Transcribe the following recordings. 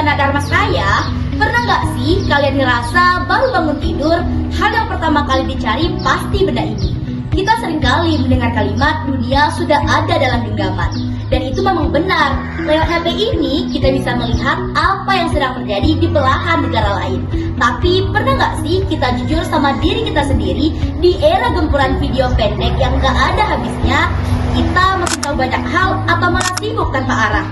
anak Dharmasraya, pernah nggak sih kalian ngerasa baru bangun tidur, hal yang pertama kali dicari pasti benda ini? Kita seringkali mendengar kalimat dunia sudah ada dalam genggaman. Dan itu memang benar. Lewat HP ini kita bisa melihat apa yang sedang terjadi di belahan negara lain. Tapi pernah nggak sih kita jujur sama diri kita sendiri di era gempuran video pendek yang nggak ada habisnya? Kita masih tahu banyak hal atau malah sibuk tanpa arah?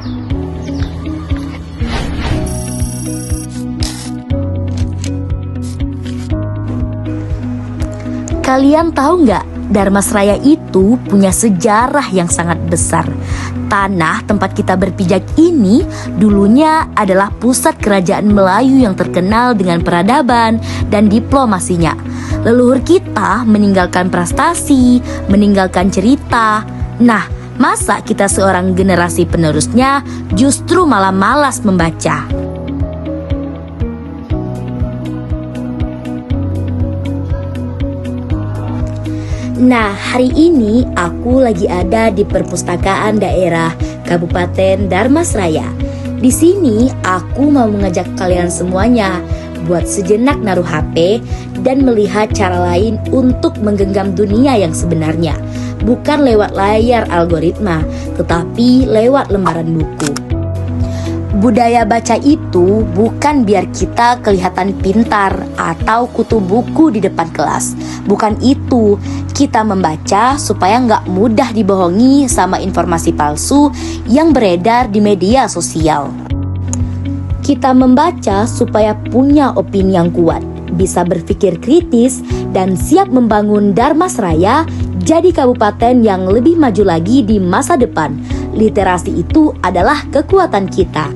Kalian tahu nggak? Dharmasraya itu punya sejarah yang sangat besar. Tanah tempat kita berpijak ini dulunya adalah pusat kerajaan Melayu yang terkenal dengan peradaban dan diplomasinya. Leluhur kita meninggalkan prestasi, meninggalkan cerita. Nah, masa kita seorang generasi penerusnya justru malah malas membaca? Nah, hari ini aku lagi ada di perpustakaan daerah Kabupaten Dharmasraya. Di sini aku mau mengajak kalian semuanya buat sejenak naruh HP dan melihat cara lain untuk menggenggam dunia yang sebenarnya. Bukan lewat layar algoritma, tetapi lewat lembaran buku. Budaya baca itu bukan biar kita kelihatan pintar atau kutu buku di depan kelas. Bukan itu, kita membaca supaya nggak mudah dibohongi sama informasi palsu yang beredar di media sosial. Kita membaca supaya punya opini yang kuat, bisa berpikir kritis, dan siap membangun Dharmasraya jadi kabupaten yang lebih maju lagi di masa depan. Literasi itu adalah kekuatan kita.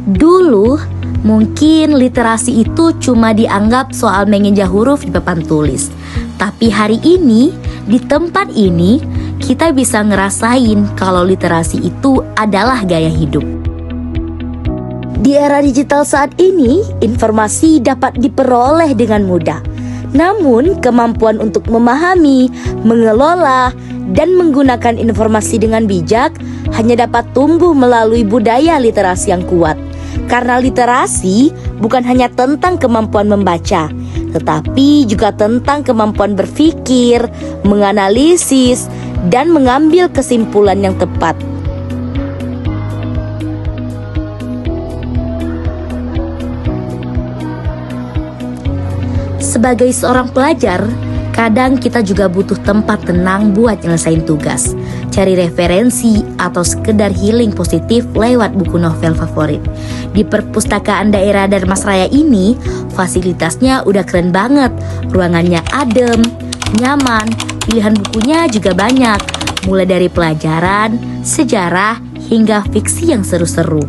Dulu, mungkin literasi itu cuma dianggap soal mengeja huruf di papan tulis. Tapi hari ini, di tempat ini, kita bisa ngerasain kalau literasi itu adalah gaya hidup. Di era digital saat ini, informasi dapat diperoleh dengan mudah. Namun, kemampuan untuk memahami, mengelola, dan menggunakan informasi dengan bijak hanya dapat tumbuh melalui budaya literasi yang kuat. Karena literasi bukan hanya tentang kemampuan membaca, tetapi juga tentang kemampuan berpikir, menganalisis, dan mengambil kesimpulan yang tepat. Sebagai seorang pelajar, kadang kita juga butuh tempat tenang buat nyelesain tugas, cari referensi, atau sekedar healing positif lewat buku novel favorit. Di perpustakaan daerah Dharmasraya ini, fasilitasnya udah keren banget. Ruangannya adem, nyaman, pilihan bukunya juga banyak, mulai dari pelajaran, sejarah, hingga fiksi yang seru-seru.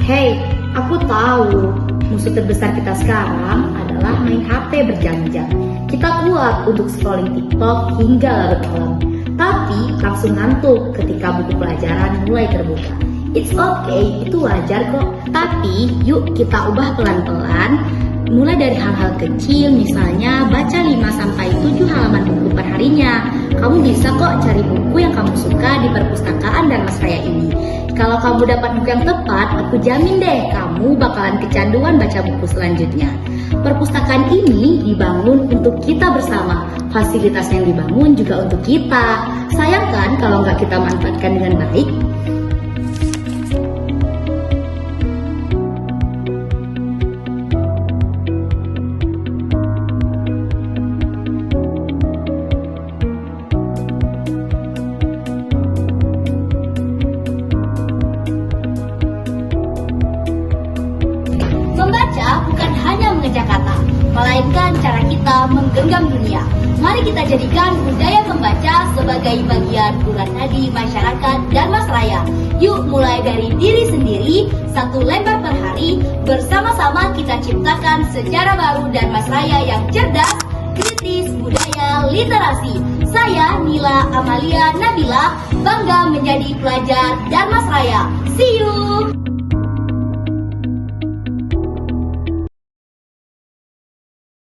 Hey, aku tahu musuh terbesar kita sekarang adalah main HP berjam-jam. Kita kuat untuk scrolling TikTok hingga larut malam, tapi langsung ngantuk ketika buku pelajaran mulai terbuka. It's okay, itu wajar kok. Tapi yuk kita ubah pelan-pelan, mulai dari hal-hal kecil, misalnya baca 5-7 halaman buku per harinya. Kamu bisa kok cari buku yang kamu suka di perpustakaan Dharmasraya ini. Kalau kamu dapat buku yang tepat, aku jamin deh kamu bakalan kecanduan baca buku selanjutnya. Perpustakaan ini dibangun untuk kita bersama. Fasilitas yang dibangun juga untuk kita. Sayang kan kalau nggak kita manfaatkan dengan baik? Membaca bukan hanya mengeja kata, melainkan cara kita menggenggam dunia. Mari kita jadikan budaya membaca sebagai bagian urat nadi masyarakat Dharmasraya. Yuk mulai dari diri sendiri, 1 lembar per hari. Bersama-sama kita ciptakan sejarah baru Dharmasraya yang cerdas, kritis, budaya, literasi. Saya Nila Amalia Nabila, bangga menjadi pelajar Dharmasraya. See you!